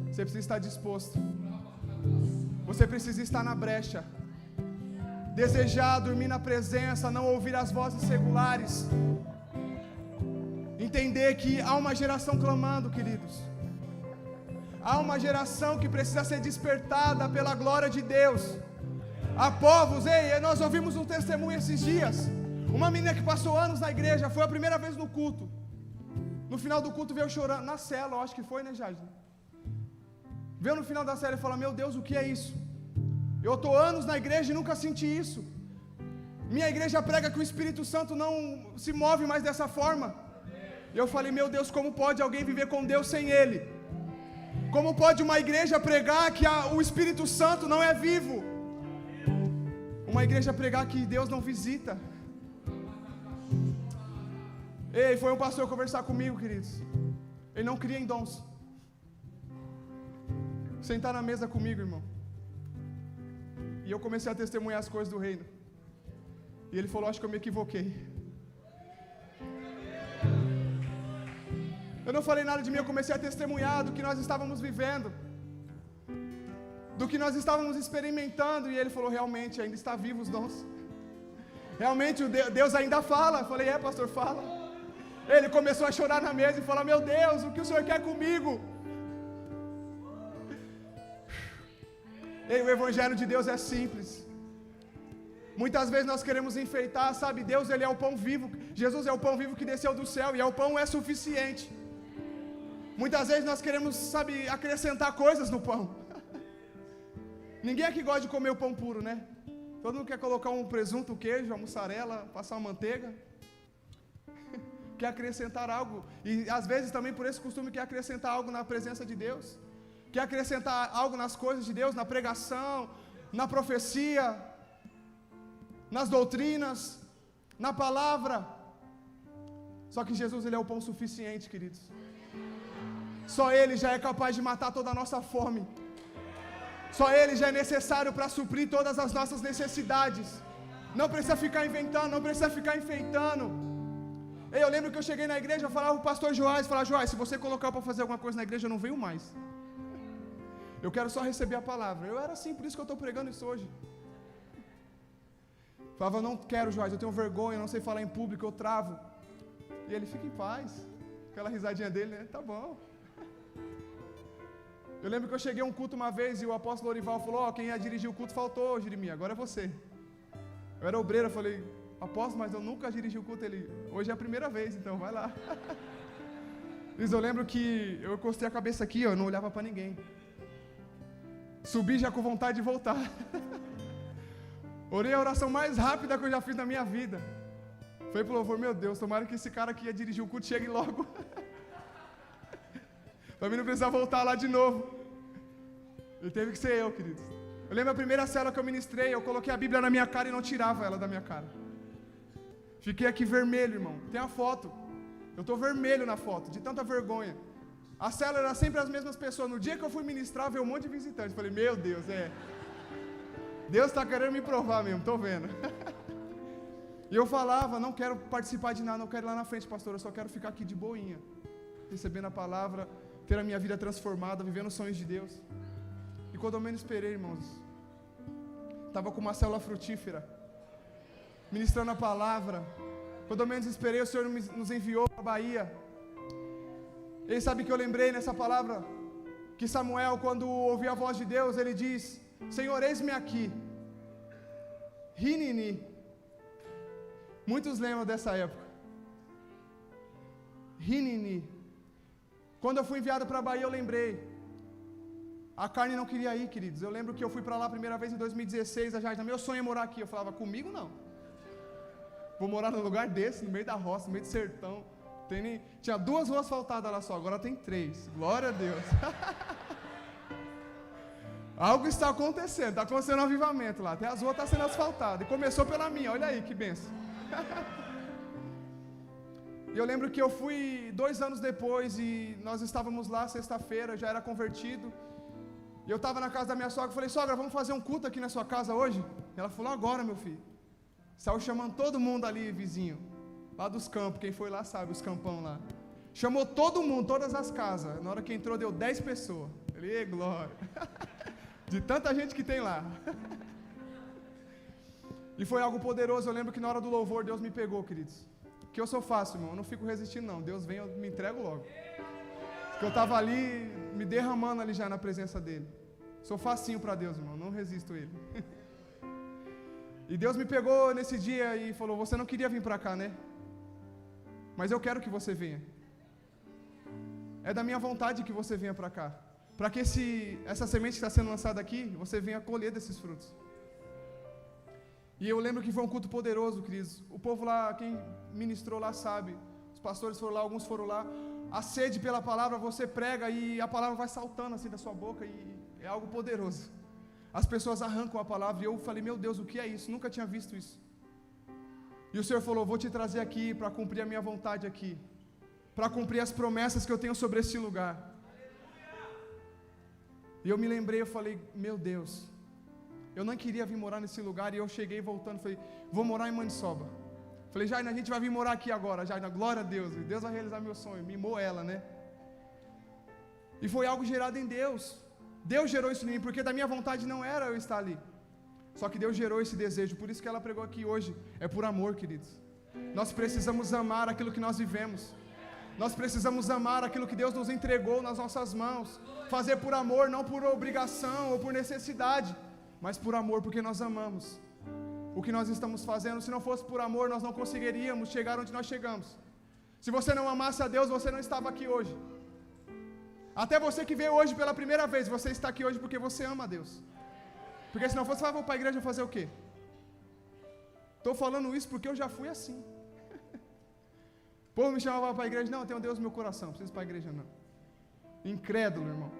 Speaker 1: você precisa estar disposto. Você precisa estar na brecha, desejar dormir na presença, não ouvir as vozes seculares. Entender que há uma geração clamando, queridos. Há uma geração que precisa ser despertada pela glória de Deus. Há povos, nós ouvimos um testemunho esses dias. Uma menina que passou anos na igreja, foi a primeira vez no culto. No final do culto veio chorando, na cela, eu acho que foi, né, Jade? Veio no final da cela e falou: meu Deus, o que é isso? Eu estou anos na igreja e nunca senti isso. Minha igreja prega que o Espírito Santo não se move mais dessa forma. Eu falei: meu Deus, como pode alguém viver com Deus sem Ele? Como pode uma igreja pregar que o Espírito Santo não é vivo? Uma igreja pregar que Deus não visita. Ei, foi um pastor conversar comigo, queridos. Ele não cria em dons. Sentar na mesa comigo, irmão. E eu comecei a testemunhar as coisas do reino. E ele falou: acho que eu me equivoquei. Eu não falei nada de mim, eu comecei a testemunhar do que nós estávamos vivendo, do que nós estávamos experimentando. E ele falou: realmente, ainda está vivo os dons. Realmente Deus ainda fala. Eu falei: é, pastor, fala. Ele começou a chorar na mesa e falar: meu Deus, o que o Senhor quer comigo? Ei, o Evangelho de Deus é simples. Muitas vezes nós queremos enfeitar, sabe? Deus, Ele é o pão vivo. Jesus é o pão vivo que desceu do céu, e o pão é suficiente. Muitas vezes nós queremos, sabe, acrescentar coisas no pão. Ninguém aqui gosta de comer o pão puro, né? Todo mundo quer colocar um presunto, um queijo, uma mussarela, passar uma manteiga. Quer acrescentar algo. E às vezes também por esse costume quer acrescentar algo na presença de Deus. Quer acrescentar algo nas coisas de Deus, na pregação, na profecia, nas doutrinas, na palavra. Só que Jesus, Ele é o pão suficiente, queridos. Só Ele já é capaz de matar toda a nossa fome. Só Ele já é necessário para suprir todas as nossas necessidades. Não precisa ficar inventando, não precisa ficar enfeitando. Eu lembro que eu cheguei na igreja, eu falava para o pastor Joás, Joás, se você colocar para fazer alguma coisa na igreja, eu não venho mais. Eu quero só receber a palavra. Eu era assim, por isso que eu estou pregando isso hoje. Falava: eu não quero, Joás, eu tenho vergonha, eu não sei falar em público, eu travo. E ele: fica em paz. Aquela risadinha dele, né? Tá bom. Eu lembro que eu cheguei a um culto uma vez e o apóstolo Orival falou: quem ia dirigir o culto faltou, Jeremias, agora é você. Eu era obreiro, eu falei: apóstolo, mas eu nunca dirigi o culto. Ele: hoje é a primeira vez, então vai lá. Mas eu lembro que eu encostei a cabeça aqui, eu não olhava para ninguém. Subi já com vontade de voltar. Orei a oração mais rápida que eu já fiz na minha vida. Foi pro louvor: meu Deus, tomara que esse cara que ia dirigir o culto chegue logo. Para mim não precisar voltar lá de novo. E teve que ser eu, queridos. Eu lembro a primeira célula que eu ministrei, eu coloquei a Bíblia na minha cara e não tirava ela da minha cara. Fiquei aqui vermelho, irmão. Tem a foto. Eu estou vermelho na foto, de tanta vergonha. A célula era sempre as mesmas pessoas. No dia que eu fui ministrar, veio um monte de visitante. Falei, meu Deus, Deus está querendo me provar mesmo, estou vendo. E eu falava, não quero participar de nada, não quero ir lá na frente, pastor, eu só quero ficar aqui de boinha, recebendo a palavra, ter a minha vida transformada, vivendo os sonhos de Deus. E quando eu menos esperei, irmãos, estava com uma célula frutífera, ministrando a palavra. Quando eu menos esperei, o Senhor nos enviou para a Bahia. E sabe que eu lembrei nessa palavra? Que Samuel, quando ouviu a voz de Deus, ele diz, Senhor, eis-me aqui. Hinini. Muitos lembram dessa época. Hinini. Quando eu fui enviado para a Bahia, eu lembrei. A carne não queria ir, queridos. Eu lembro que eu fui para lá a primeira vez em 2016, a Jardim. Meu sonho é morar aqui. Eu falava, comigo não. Vou morar num lugar desse, no meio da roça, no meio do sertão. Tinha 2 ruas asfaltadas lá só, agora tem 3. Glória a Deus. Algo está acontecendo, está acontecendo um avivamento lá. Até as ruas estão sendo asfaltadas. E começou pela minha, olha aí que bênção. E eu lembro que eu fui 2 anos depois e nós estávamos lá sexta-feira, já era convertido. E eu estava na casa da minha sogra, falei, sogra, vamos fazer um culto aqui na sua casa hoje? E ela falou, agora, meu filho. Saiu chamando todo mundo ali, vizinho, lá dos campos, quem foi lá sabe, os campão lá. Chamou todo mundo, todas as casas. Na hora que entrou, deu 10 pessoas. Falei, glória. De tanta gente que tem lá. E foi algo poderoso. Eu lembro que na hora do louvor, Deus me pegou, queridos. Que eu sou fácil, irmão, eu não fico resistindo não. Deus vem, eu me entrego logo. Porque eu estava ali, me derramando ali já na presença dele. Sou facinho para Deus, irmão, não resisto a ele. E Deus me pegou nesse dia e falou, você não queria vir para cá, né? Mas eu quero que você venha. É da minha vontade que você venha para cá. Para que essa semente que está sendo lançada aqui, você venha colher desses frutos. E eu lembro que foi um culto poderoso, queridos. O povo lá, quem ministrou lá sabe. Os pastores foram lá, alguns foram lá. A sede pela palavra, você prega e a palavra vai saltando assim da sua boca e é algo poderoso. As pessoas arrancam a palavra e eu falei, meu Deus, o que é isso? Nunca tinha visto isso. E o Senhor falou, vou te trazer aqui para cumprir a minha vontade aqui. Para cumprir as promessas que eu tenho sobre esse lugar. E eu me lembrei, eu falei, meu Deus, eu não queria vir morar nesse lugar. E eu cheguei voltando, falei, vou morar em Maniçoba. Falei, Jaina, a gente vai vir morar aqui agora. Jaina, glória a Deus, Deus vai realizar meu sonho. Mimou ela, né? E foi algo gerado em Deus. Deus gerou isso em mim, porque da minha vontade não era eu estar ali. Só que Deus gerou esse desejo, por isso que ela pregou aqui hoje. É por amor, queridos. Nós precisamos amar aquilo que nós vivemos. Nós precisamos amar aquilo que Deus nos entregou nas nossas mãos. Fazer por amor, não por obrigação ou por necessidade, mas por amor, porque nós amamos o que nós estamos fazendo. Se não fosse por amor, nós não conseguiríamos chegar onde nós chegamos. Se você não amasse a Deus, você não estava aqui hoje. Até você que veio hoje pela primeira vez, você está aqui hoje porque você ama a Deus. Porque se não fosse, vou para a igreja fazer o quê? Estou falando isso porque eu já fui assim. O povo me chamava para a igreja, não, eu tenho Deus no meu coração, não preciso ir para a igreja não. Incrédulo, irmão.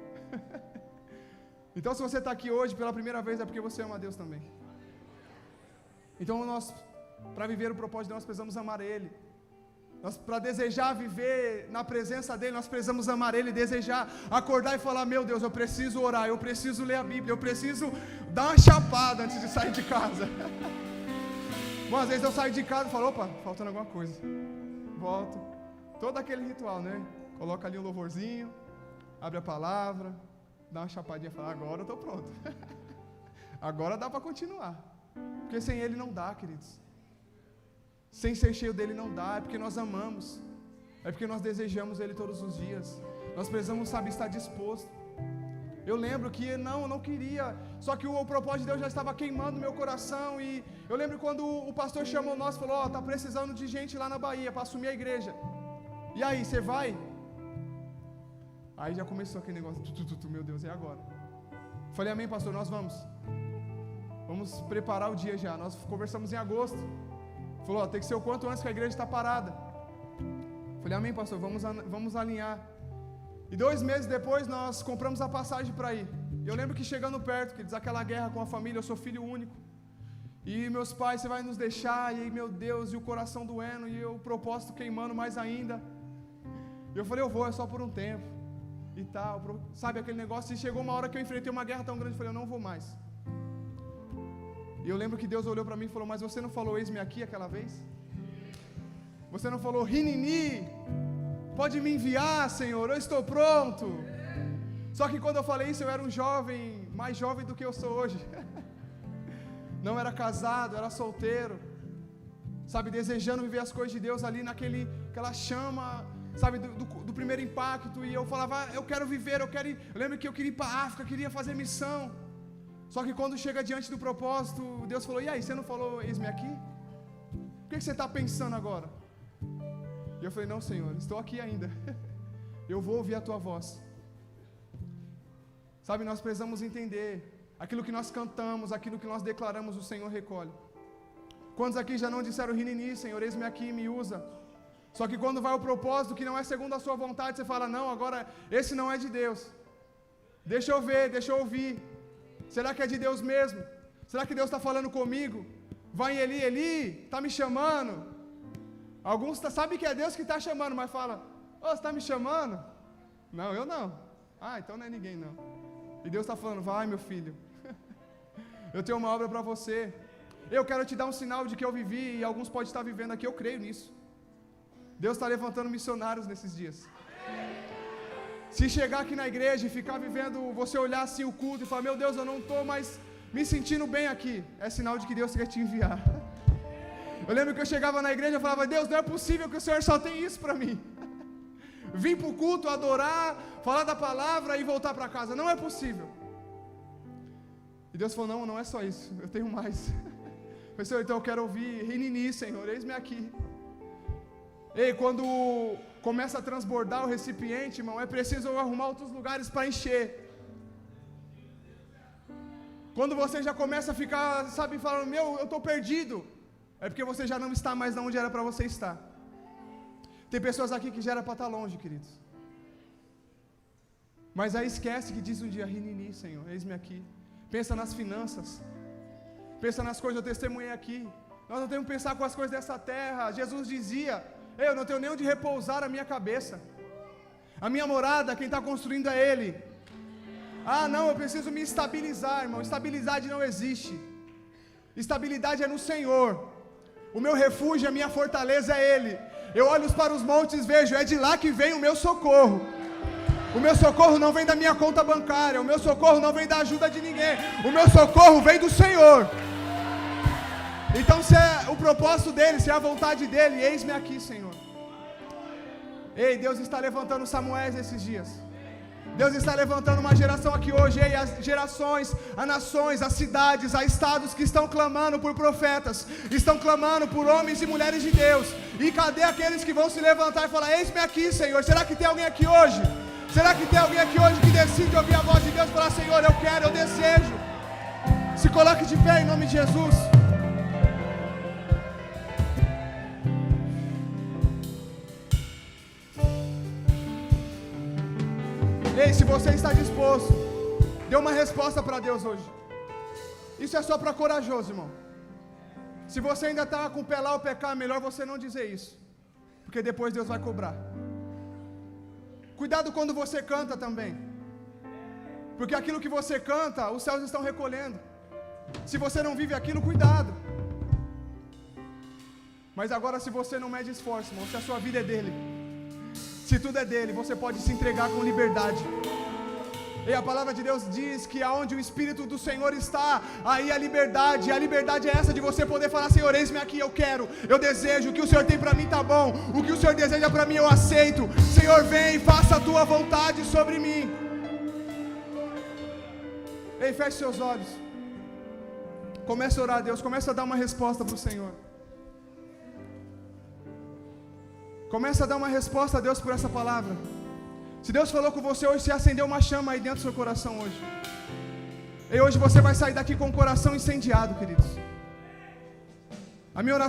Speaker 1: Então se você está aqui hoje pela primeira vez, é porque você ama a Deus também. Então nós, para viver o propósito de Deus, nós precisamos amar Ele. Nós, para desejar viver na presença dEle, nós precisamos amar Ele, desejar acordar e falar, meu Deus, eu preciso orar, eu preciso ler a Bíblia, eu preciso dar uma chapada antes de sair de casa. Bom, às vezes eu saio de casa e falo, opa, faltando alguma coisa. Volto, todo aquele ritual, né? Coloca ali um louvorzinho, abre a palavra, dá uma chapadinha e fala, agora eu estou pronto. Agora dá para continuar. Porque sem Ele não dá, queridos. Sem ser cheio dEle não dá, é porque nós amamos. É porque nós desejamos Ele todos os dias. Nós precisamos, saber estar disposto. Eu lembro que eu não queria, só que o propósito de Deus já estava queimando meu coração. E eu lembro quando o pastor chamou nós e falou, tá precisando de gente lá na Bahia para assumir a igreja. E aí, você vai? Aí já começou aquele negócio, meu Deus, e agora? Falei, amém, pastor, nós vamos. Vamos preparar o dia já. Nós conversamos em agosto. Falou, tem que ser o quanto antes que a igreja está parada. Falei, amém, pastor, vamos alinhar. E 2 meses depois nós compramos a passagem para ir. Eu lembro que chegando perto, que diz aquela guerra com a família, eu sou filho único. E meus pais, você vai nos deixar, e meu Deus, e o coração doendo, e o propósito queimando mais ainda. E eu falei, eu vou, é só por um tempo. E tal, sabe aquele negócio? E chegou uma hora que eu enfrentei uma guerra tão grande, eu falei, eu não vou mais. E eu lembro que Deus olhou para mim e falou, mas você não falou eis-me aqui aquela vez? Você não falou, Rinini, pode me enviar, Senhor, eu estou pronto. Só que quando eu falei isso, eu era um jovem, mais jovem do que eu sou hoje. Não era casado, era solteiro. Sabe, desejando viver as coisas de Deus ali naquela chama, sabe, do primeiro impacto. E eu falava, eu quero viver, eu quero ir. Eu lembro que eu queria ir para a África, queria fazer missão. Só que quando chega diante do propósito, Deus falou, e aí, você não falou eis-me aqui? O que você está pensando agora? E eu falei, não, Senhor, estou aqui ainda. Eu vou ouvir a tua voz. Sabe, nós precisamos entender, aquilo que nós cantamos, aquilo que nós declaramos, o Senhor recolhe. Quantos aqui já não disseram, Rinini, Senhor, eis-me aqui, me usa? Só que quando vai o propósito que não é segundo a sua vontade, você fala, não, agora esse não é de Deus. Deixa eu ver, deixa eu ouvir. Será que é de Deus mesmo? Será que Deus está falando comigo? Vai em Eli, Eli, está me chamando? Alguns sabem que é Deus que está chamando, mas fala, ô, você está me chamando? Não, eu não. Ah, então não é ninguém não. E Deus está falando, vai meu filho, eu tenho uma obra para você. Eu quero te dar um sinal de que eu vivi, e alguns podem estar vivendo aqui, eu creio nisso. Deus está levantando missionários nesses dias. Se chegar aqui na igreja e ficar vivendo, você olhar assim o culto e falar, meu Deus, eu não estou mais me sentindo bem aqui, é sinal de que Deus quer te enviar. Eu lembro que eu chegava na igreja e falava, Deus, não é possível que o Senhor só tem isso para mim. Vim para o culto, adorar, falar da palavra e voltar para casa, não é possível. E Deus falou, não, não é só isso, eu tenho mais. Eu falei, Senhor, então eu quero ouvir, Rinini, Senhor, eis-me aqui. Ei, quando começa a transbordar o recipiente, irmão, é preciso arrumar outros lugares para encher. Quando você já começa a ficar, sabe, falando, meu, eu estou perdido, é porque você já não está mais onde era para você estar. Tem pessoas aqui que já era para estar longe, queridos. Mas aí esquece que diz um dia, Rinini, Senhor, eis-me aqui. Pensa nas finanças. Pensa nas coisas, eu testemunhei aqui. Nós não temos que pensar com as coisas dessa terra. Jesus dizia, eu não tenho nem onde repousar a minha cabeça. A minha morada, quem está construindo é Ele. Ah, não, eu preciso me estabilizar, irmão. Estabilidade não existe. Estabilidade é no Senhor. O meu refúgio, a minha fortaleza é Ele. Eu olho para os montes e vejo, é de lá que vem o meu socorro. O meu socorro não vem da minha conta bancária. O meu socorro não vem da ajuda de ninguém. O meu socorro vem do Senhor. Então se é o propósito dEle, se é a vontade dEle, eis-me aqui, Senhor. Ei, Deus está levantando Samuel nesses dias. Deus está levantando uma geração aqui hoje, ei, as gerações, as nações, as cidades, há estados que estão clamando por profetas, estão clamando por homens e mulheres de Deus. E cadê aqueles que vão se levantar e falar, eis-me aqui, Senhor? Será que tem alguém aqui hoje? Será que tem alguém aqui hoje que decide ouvir a voz de Deus e falar, Senhor, eu quero, eu desejo? Se coloque de pé em nome de Jesus. Ei, se você está disposto, dê uma resposta para Deus hoje. Isso é só para corajoso, irmão. Se você ainda está com o pé lá ou pecar, é melhor você não dizer isso, porque depois Deus vai cobrar. Cuidado quando você canta também, porque aquilo que você canta, os céus estão recolhendo. Se você não vive aquilo, cuidado. Mas agora, se você não mede esforço, irmão, se a sua vida é dele, se tudo é dele, você pode se entregar com liberdade. E a palavra de Deus diz que aonde o Espírito do Senhor está, aí a liberdade. E a liberdade é essa de você poder falar, Senhor, eis-me aqui, eu quero, eu desejo, o que o Senhor tem para mim está bom, o que o Senhor deseja para mim eu aceito. Senhor, vem, faça a tua vontade sobre mim. Ei, feche seus olhos. Comece a orar a Deus, comece a dar uma resposta para o Senhor. Comece a dar uma resposta a Deus por essa palavra. Se Deus falou com você hoje, se acendeu uma chama aí dentro do seu coração hoje. E hoje você vai sair daqui com o coração incendiado, queridos. A minha oração